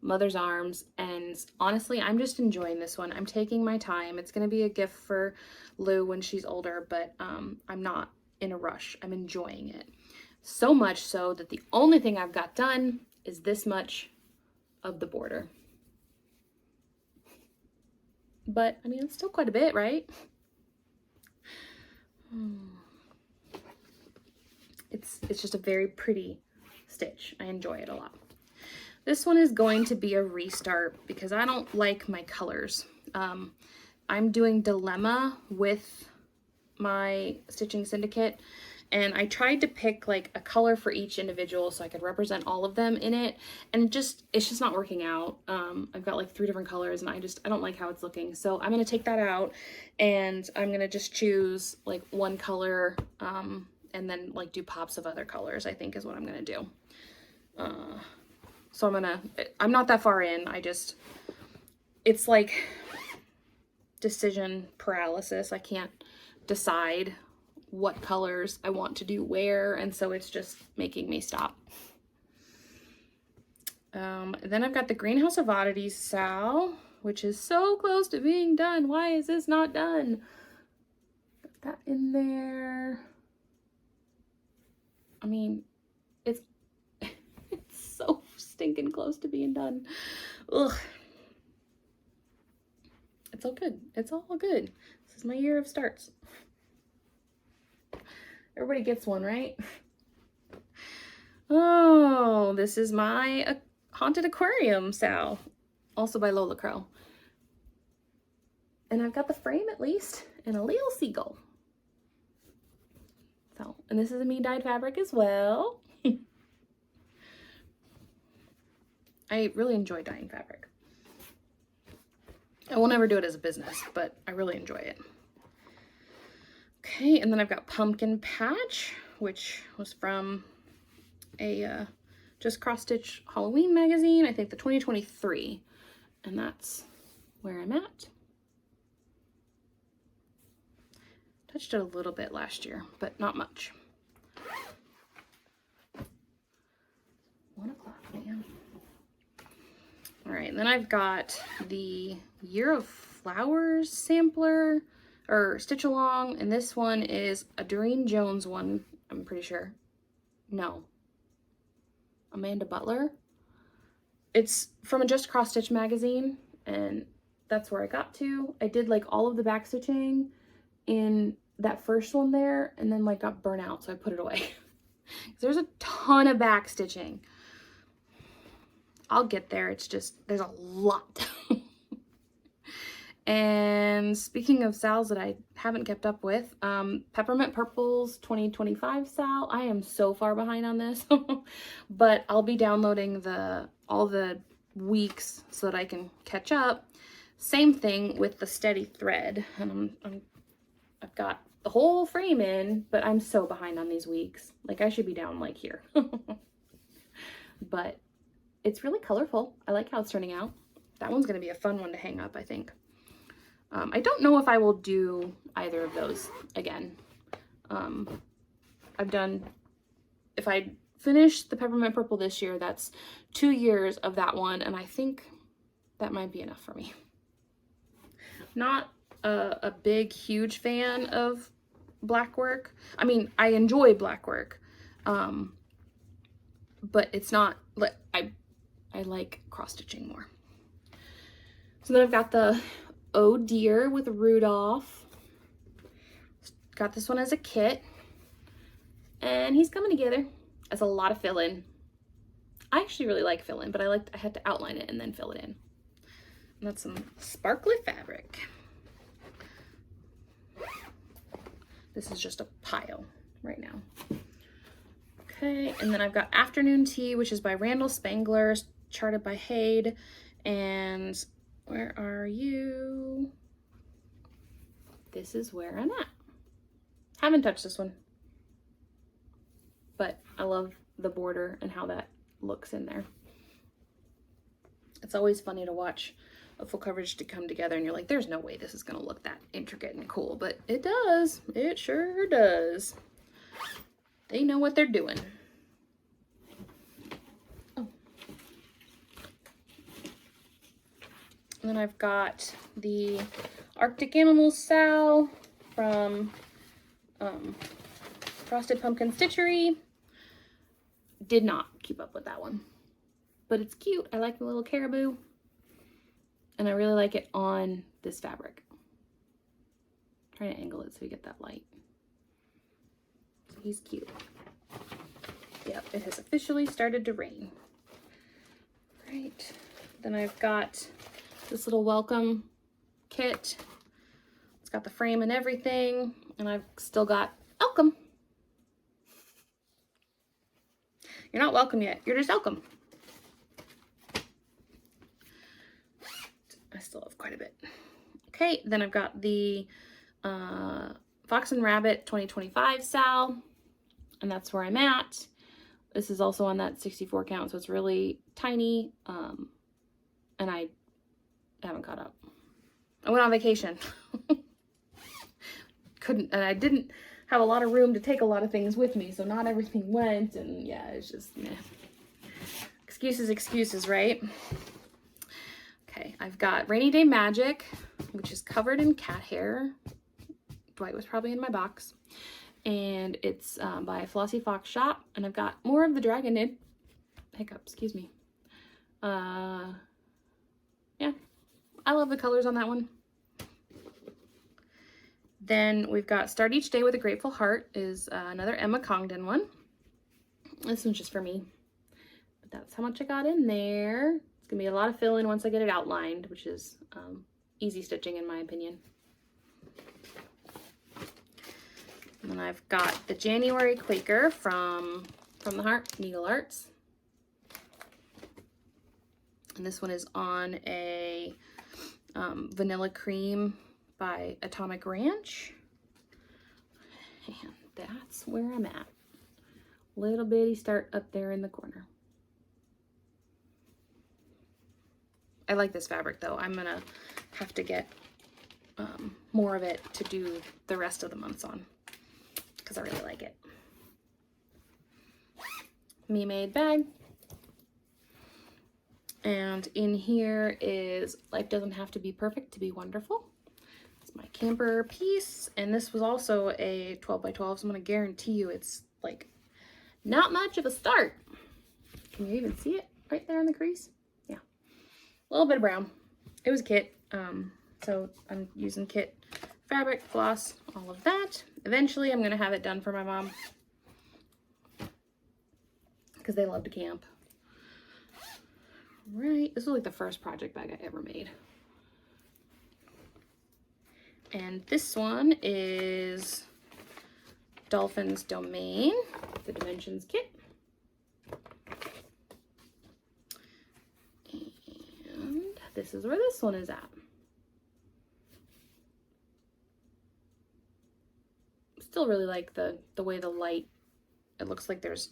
Mother's Arms, and honestly, I'm just enjoying this one. I'm taking my time. It's going to be a gift for Lou when she's older, but I'm not in a rush. I'm enjoying it. So much so that the only thing I've got done is this much of the border. But, it's still quite a bit, right? It's just a very pretty stitch. I enjoy it a lot. This one is going to be a restart because I don't like my colors. I'm doing Dilemma with my Stitching Syndicate, and I tried to pick like a color for each individual so I could represent all of them in it, and it's just not working out. I've got like 3 different colors, and I don't like how it's looking. So I'm gonna take that out, and I'm gonna just choose like one color, and then like do pops of other colors, I think is what I'm gonna do. So I'm not that far in. It's like decision paralysis. I can't decide what colors I want to do where, and so it's just making me stop. Then I've got the Greenhouse of Oddities Sal, which is so close to being done. Why is this not done? Got that in there. It's so stinking close to being done. Ugh. It's all good. It's all good. This is my year of starts. Everybody gets one, right? Oh, this is my Haunted Aquarium Sal, also by Lola Crow. And I've got the frame at least, and a little seagull. So, and this is a me dyed fabric as well. I really enjoy dyeing fabric. I will never do it as a business, but I really enjoy it. Okay, and then I've got Pumpkin Patch, which was from a Just Cross Stitch Halloween magazine, I think the 2023. And that's where I'm at. Touched it a little bit last year, but not much. 1 o'clock, man. All right, and then I've got the Year of Flowers sampler, or stitch along, and this one is a Doreen Jones one, I'm pretty sure. No. Amanda Butler. It's from a Just Cross Stitch magazine, and that's where I got to. I did like all of the back stitching in that first one there, and then like got burnt out, so I put it away. There's a ton of back stitching. I'll get there, it's just, there's a lot. And speaking of sals that I haven't kept up with, Peppermint Purple's 2025 sal. I am so far behind on this, but I'll be downloading all the weeks so that I can catch up. Same thing with the Steady Thread, and I've got the whole frame in, but I'm so behind on these weeks. Like I should be down like here. But it's really colorful. I like how it's turning out. That one's gonna be a fun one to hang up, I think. I don't know if I will do either of those again. If I finish the Peppermint Purple this year, that's 2 years of that one, and I think that might be enough for me. Not a big, huge fan of black work. I mean, I enjoy black work, but it's not, I like cross-stitching more. So then I've got the Oh Dear with Rudolph. Got this one as a kit, and he's coming together. That's a lot of fill-in. I actually really like fill-in, but I had to outline it and then fill it in. And that's some sparkly fabric. This is just a pile right now. Okay, and then I've got Afternoon Tea, which is by Randall Spangler, charted by Hade, and where are you? This is where I'm at. Haven't touched this one, but I love the border and how that looks in there. It's always funny to watch a full coverage to come together and you're like, there's no way this is gonna look that intricate and cool, but it does. It sure does. They know what they're doing. And then I've got the Arctic Animals Sal from Frosted Pumpkin Stitchery. Did not keep up with that one, but it's cute. I like the little caribou, and I really like it on this fabric. I'm trying to angle it so we get that light. So he's cute. Yep, it has officially started to rain. Right. Then I've got this little welcome kit. It's got the frame and everything, and I've still got welcome. You're not welcome yet, you're just welcome. I still have quite a bit. Okay, then I've got the Fox and Rabbit 2025 sal, and that's where I'm at. This is also on that 64 count, so it's really tiny, and I haven't caught up. I went on vacation. And I didn't have a lot of room to take a lot of things with me, so not everything went, and yeah, it's just meh. Excuses, right? Okay, I've got Rainy Day Magic, which is covered in cat hair. Dwight was probably in my box. And it's by Flossie Fox Shop, and I've got more of the Dragon Knit. Hiccup, excuse me. Yeah, I love the colors on that one. Then we've got Start Each Day with a Grateful Heart is another Emma Congdon one. This one's just for me. But that's how much I got in there. It's going to be a lot of fill-in once I get it outlined, which is easy stitching in my opinion. And then I've got the January Quaker from the Heart Needle Arts. And this one is on a Vanilla Cream by Atomic Ranch. And that's where I'm at. Little bitty start up there in the corner. I like this fabric though. I'm gonna have to get more of it to do the rest of the months on, because I really like it. Me-made bag. And in here is Life Doesn't Have to Be Perfect to Be Wonderful. It's my camper piece, and this was also a 12 by 12, so I'm going to guarantee you it's like not much of a start. Can you even see it right there in the crease? Yeah, a little bit of brown. It was kit, so I'm using kit fabric, floss, all of that. Eventually I'm going to have it done for my mom because they love to camp. Right, this was like the first project bag I ever made. And this one is Dolphin's Domain, the Dimensions kit. And this is where this one is at. Still really like the way the light, it looks like there's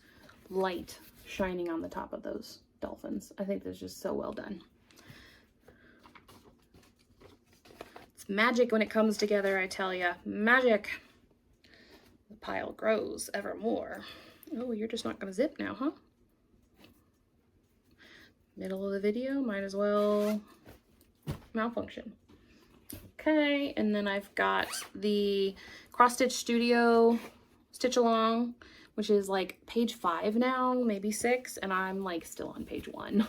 light shining on the top of those dolphins. I think that's just so well done. It's magic when it comes together, I tell ya. Magic. The pile grows ever more. Oh, you're just not gonna zip now, huh? Middle of the video, might as well malfunction. Okay, and then I've got the Cross Stitch Studio Stitch Along, which is like page 5 now, maybe 6, and I'm like still on page 1.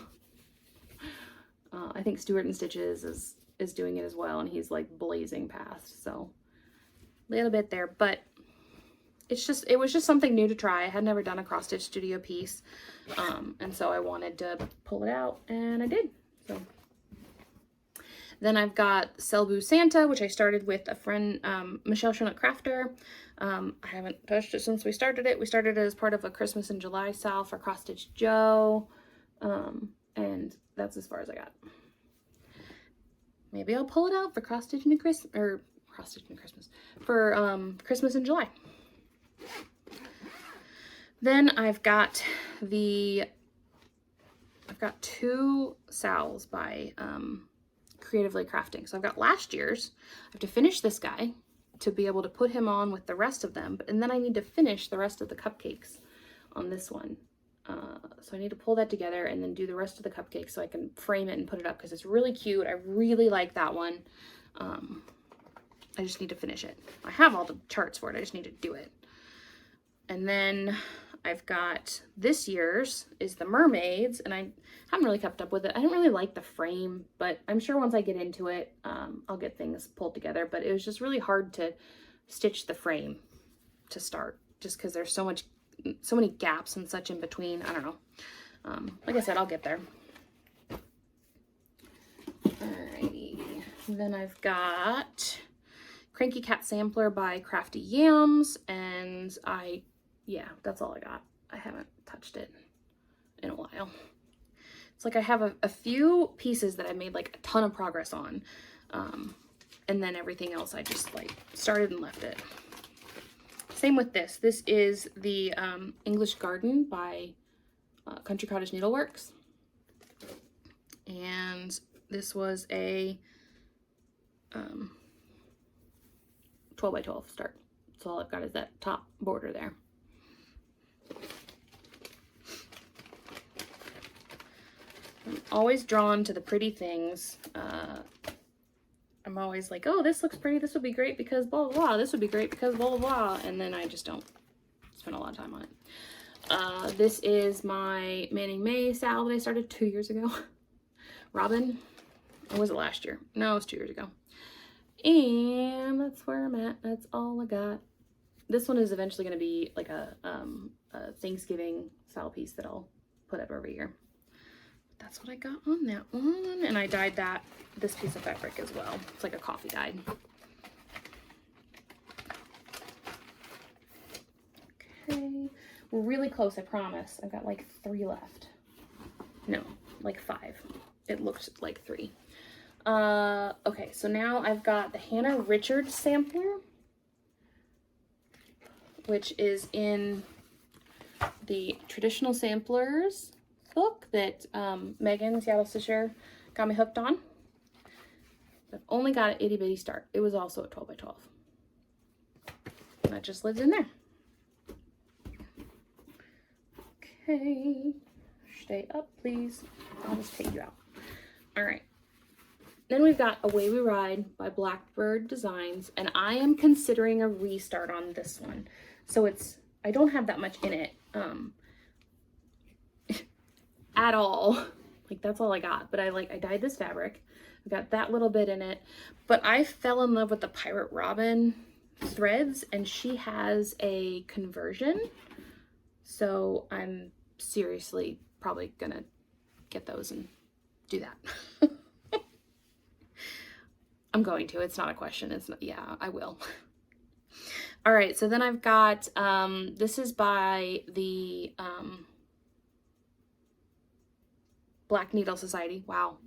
I think Stuart and Stitches is doing it as well, and he's like blazing past, so a little bit there, but it was just something new to try. I had never done a Cross Stitch Studio piece, and so I wanted to pull it out, and I did. So then I've got Selbu Santa, which I started with a friend, Michelle Shonut Crafter. I haven't touched it since we started it. We started it as part of a Christmas in July sale for Cross Stitch Joe, and that's as far as I got. Maybe I'll pull it out for Cross Stitch and Christmas, or Cross Stitch and Christmas, for Christmas in July. Then I've got 2 sals by Creatively Crafting. So I've got last year's. I have to finish this guy to be able to put him on with the rest of them, and then I need to finish the rest of the cupcakes on this one. So I need to pull that together and then do the rest of the cupcakes so I can frame it and put it up because it's really cute. I really like that one. I just need to finish it. I have all the charts for it. I just need to do it. And then I've got this year's is the mermaids, and I haven't really kept up with it. I don't really like the frame, but I'm sure once I get into it, I'll get things pulled together. But it was just really hard to stitch the frame to start, just because there's so many gaps and such in between. I don't know. Like I said, I'll get there. Alrighty. Then I've got Cranky Cat Sampler by Crafty Yams, and yeah, that's all I got. I haven't touched it in a while. It's like I have a few pieces that I made like a ton of progress on, and then everything else I just like started and left it. Same with this. This is the English Garden by Country Cottage Needleworks, and this was a 12 by 12 start. So all I've got is that top border there. I'm always drawn to the pretty things. I'm always like, oh, this looks pretty, this would be great because blah, blah, blah, this would be great because blah, blah, blah, and then I just don't spend a lot of time on it. This is my Manning May sal that I started 2 years ago. Robin, or was it last year? No, it was 2 years ago. And that's where I'm at. That's all I got. This one is eventually going to be like a Thanksgiving sal piece that I'll put up every year. That's what I got on that one. And I dyed this piece of fabric as well. It's like a coffee dyed. Okay. We're really close, I promise. I've got like 3 left. No, like 5. It looked like 3. Okay, so now I've got the Hannah Richards sampler, which is in the Traditional Samplers book that Megan, Seattle Stitcher, got me hooked on. I've only got an itty bitty start. It was also a 12 by 12. And that just lives in there. Okay, stay up, please. I'll just take you out. All right. Then we've got Away We Ride by Blackbird Designs, and I am considering a restart on this one. So I don't have that much in it at all. Like, that's all I got. But I dyed this fabric. I've got that little bit in it. But I fell in love with the Pirate Robin threads, and she has a conversion. So I'm seriously probably gonna get those and do that. I'm going to. It's not a question. It's not, yeah, I will. All right, so then I've got, this is by the Black Needle Society. Wow.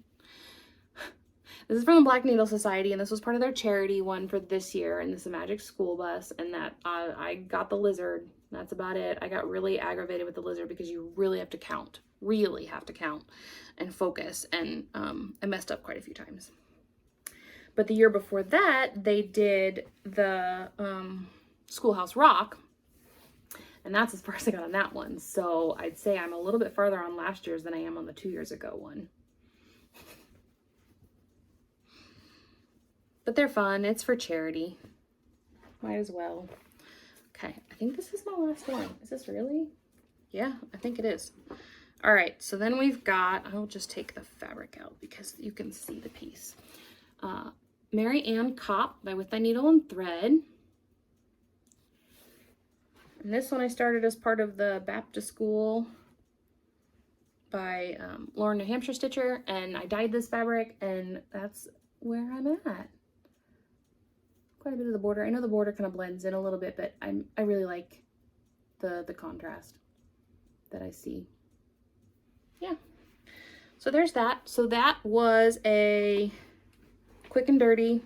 This is from the Black Needle Society, and this was part of their charity one for this year, and this is a Magic School Bus, and that I got the lizard. That's about it. I got really aggravated with the lizard because you really have to count, and focus, and I messed up quite a few times. But the year before that, they did the Schoolhouse Rock, and that's as far as I got on that one. So I'd say I'm a little bit farther on last year's than I am on the 2 years ago one. But they're fun. It's for charity. Might as well. Okay, I think this is my last one. Is this really? Yeah, I think it is. All right, so then we've got, I'll just take the fabric out because you can see the piece. Mary Ann Kopp by With Thy Needle and Thread. And this one I started as part of the Baptist School by Lauren New Hampshire Stitcher, and I dyed this fabric, and that's where I'm at. Quite a bit of the border. I know the border kind of blends in a little bit, but I really like the contrast that I see. Yeah. So there's that. So that was a quick and dirty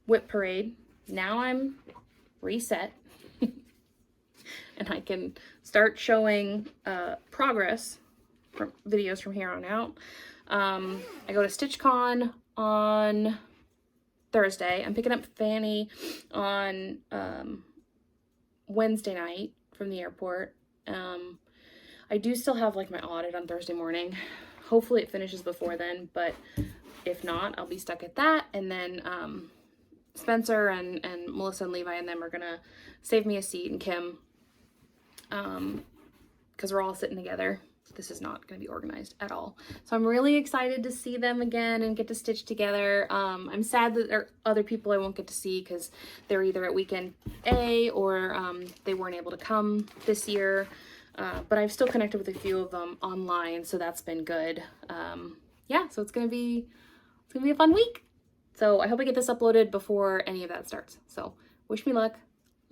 WIP parade. Now I'm reset. And I can start showing progress from videos from here on out. I go to StitchCon on Thursday. I'm picking up Fanny on Wednesday night from the airport. I do still have like my audit on Thursday morning. Hopefully it finishes before then, but if not, I'll be stuck at that. And then Spencer and Melissa and Levi and them are gonna save me a seat, and Kim, because we're all sitting together. This is not going to be organized at all. So I'm really excited to see them again and get to stitch together. I'm sad that there are other people I won't get to see because they're either at weekend A or they weren't able to come this year. But I've still connected with a few of them online, so that's been good. Yeah, so it's gonna be a fun week. So I hope I get this uploaded before any of that starts. So wish me luck.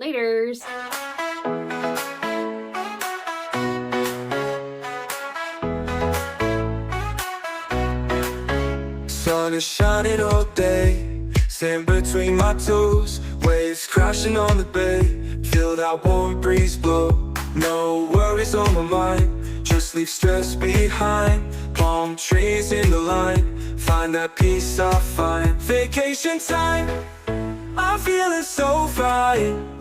Laters. Sun is shining all day, sand between my toes, waves crashing on the bay, feel that warm breeze blow. No worries on my mind, just leave stress behind. Palm trees in the line, find that peace I find. Vacation time, I'm feeling so fine.